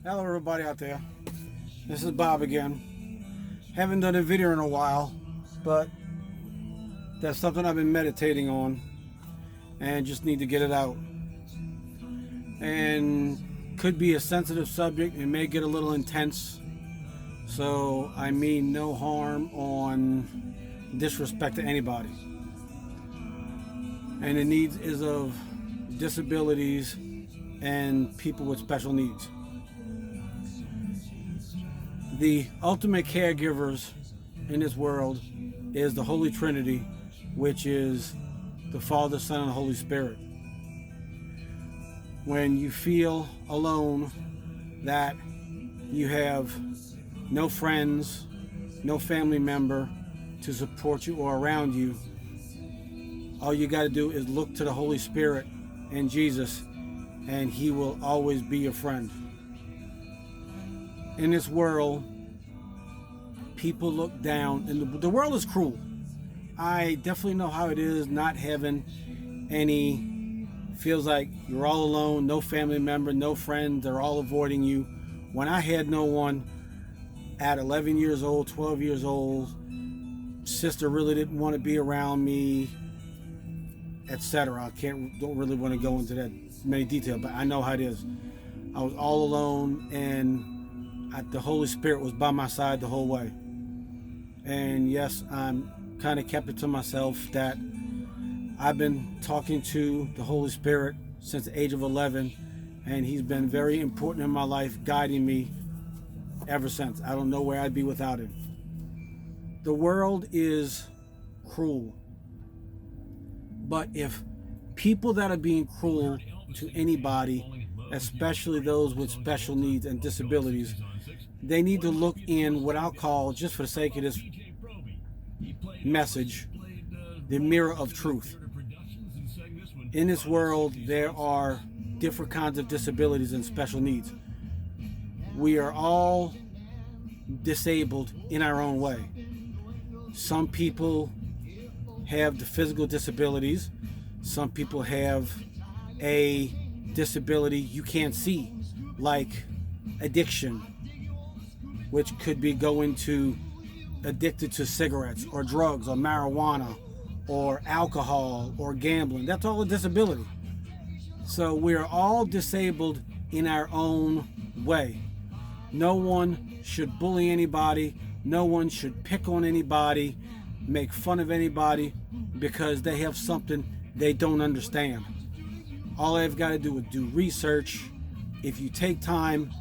Hello everybody out there. This is Bob again. Haven't done a video in a while, but that's something I've been meditating on and just need to get it out. And could be a sensitive subject. It may get a little intense. So I mean no harm on disrespect to anybody. And the needs is of disabilities and people with special needs. The ultimate caregivers in this world is the Holy Trinity, which is the Father, Son, and the Holy Spirit. When you feel alone, that you have no friends, no family member to support you or around you, all you got to do is look to the Holy Spirit and Jesus, and He will always be your friend. In this world, people look down, and the world is cruel. I definitely know how it is not having any, feels like you're all alone, no family member, no friends, they're all avoiding you. When I had no one at 11 years old, 12 years old, sister really didn't want to be around me, etc. Don't really want to go into that many detail, but I know how it is. I was all alone, and the Holy Spirit was by my side the whole way. And yes, I'm kind of kept it to myself that I've been talking to the Holy Spirit since the age of 11, and He's been very important in my life, guiding me ever since. I don't know where I'd be without Him. The world is cruel, but if people that are being cruel to anybody, especially those with special needs and disabilities, they need to look in what I'll call, just for the sake of this message, the mirror of truth. In this world, there are different kinds of disabilities and special needs. We are all disabled in our own way. Some people have the physical disabilities. Some people have a disability you can't see, like addiction, which could be going to addicted to cigarettes or drugs or marijuana or alcohol or gambling. That's all a disability. So we are all disabled in our own way. No one should bully anybody. No one should pick on anybody, make fun of anybody because they have something they don't understand. All they've got to do is do research. If you take time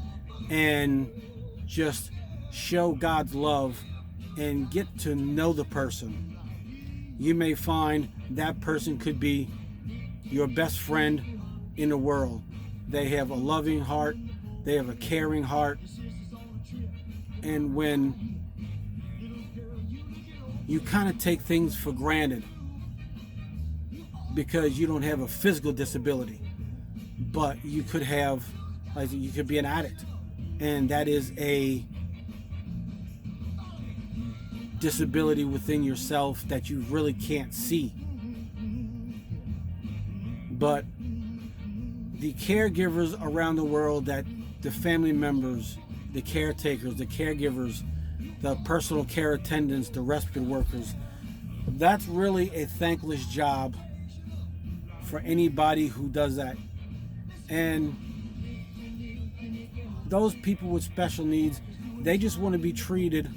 and just show God's love and get to know the person, you may find that person could be your best friend in the world. They have a loving heart, they have a caring heart, and when you kind of take things for granted because you don't have a physical disability, but you could have, like, you could be an addict, and that is a disability within yourself that you really can't see. But the caregivers around the world, that the family members, the caretakers, the caregivers, the personal care attendants, the respite workers, that's really a thankless job for anybody who does that. And those people with special needs, they just want to be treated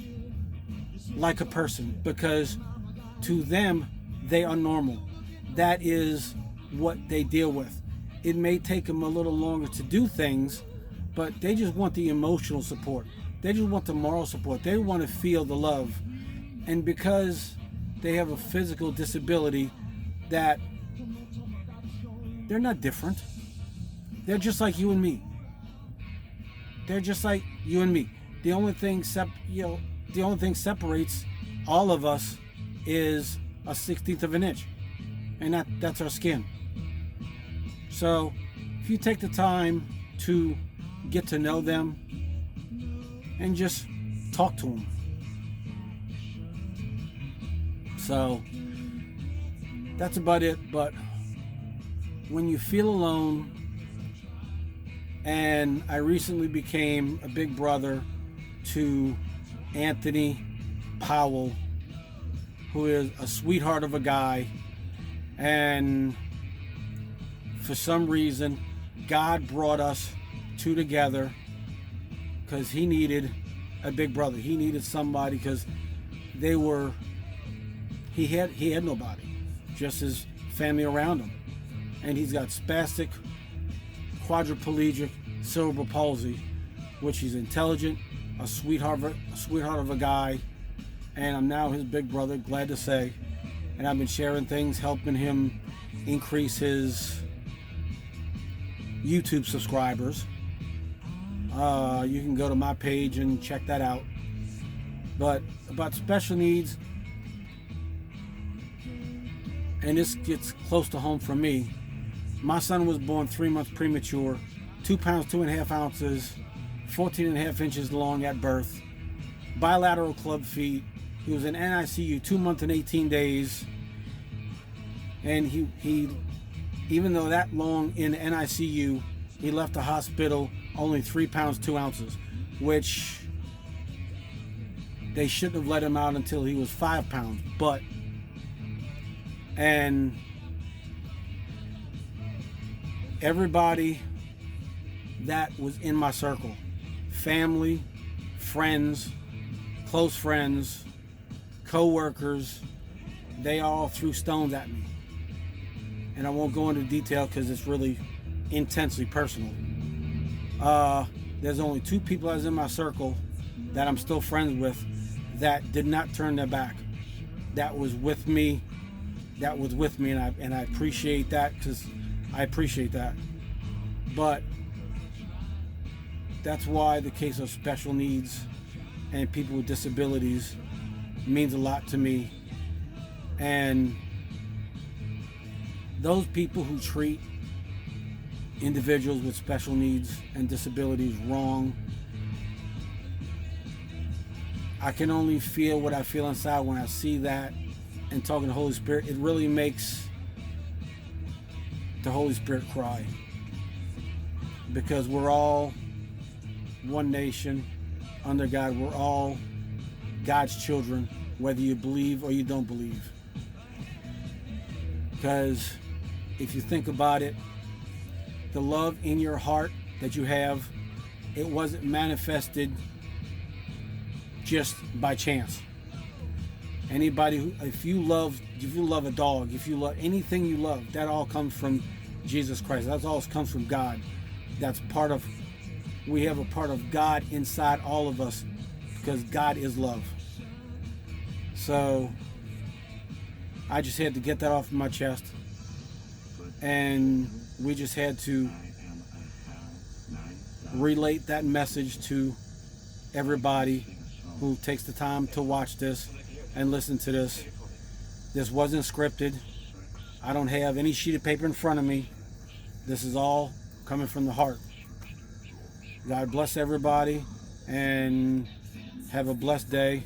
like a person, because to them, they are normal. That is what they deal with. It may take them a little longer to do things, but they just want the emotional support. They just want the moral support. They want to feel the love. And because they have a physical disability, that they're not different. They're just like you and me. They're just like you and me. The only thing separates all of us is a 1/16 of an inch, and that's our skin. So if you take the time to get to know them and just talk to them. So that's about it. But when you feel alone And I recently became a big brother to Anthony Powell, who is a sweetheart of a guy. And for some reason, God brought us two together because he needed a big brother. He needed somebody because he had nobody, just his family around him. And he's got spastic quadriplegic cerebral palsy, which he's intelligent, a sweetheart of a guy, and I'm now his big brother, glad to say. And I've been sharing things, helping him increase his YouTube subscribers. You can go to my page and check that out. But about special needs, and this gets close to home for me. My son was born 3 months premature, 2 pounds 2.5 ounces, 14.5 inches long at birth, bilateral club feet. He was in NICU 2 months and 18 days, and he even though that long in NICU, he left the hospital only 3 pounds 2 ounces, which they shouldn't have let him out until he was 5 pounds. And everybody that was in my circle, family, friends, close friends, co-workers, they all threw stones at me. And I won't go into detail because it's really intensely personal. There's only 2 people that was in my circle that I'm still friends with that did not turn their back. That was with me, and I appreciate that, because I appreciate that. But that's why the case of special needs and people with disabilities means a lot to me. And those people who treat individuals with special needs and disabilities wrong, I can only feel what I feel inside when I see that. And talking to the Holy Spirit, it really makes the Holy Spirit cry, because we're all one nation under God. We're all God's children, whether you believe or you don't believe. Because if you think about it, the love in your heart that you have, it wasn't manifested just by chance. Anybody who, if you love a dog, if you love anything you love, that all comes from Jesus Christ. That all comes from God. We have a part of God inside all of us, because God is love. So I just had to get that off my chest, and we just had to relate that message to everybody who takes the time to watch this and listen to this. This wasn't scripted. I don't have any sheet of paper in front of me. This is all coming from the heart. God bless everybody, and have a blessed day.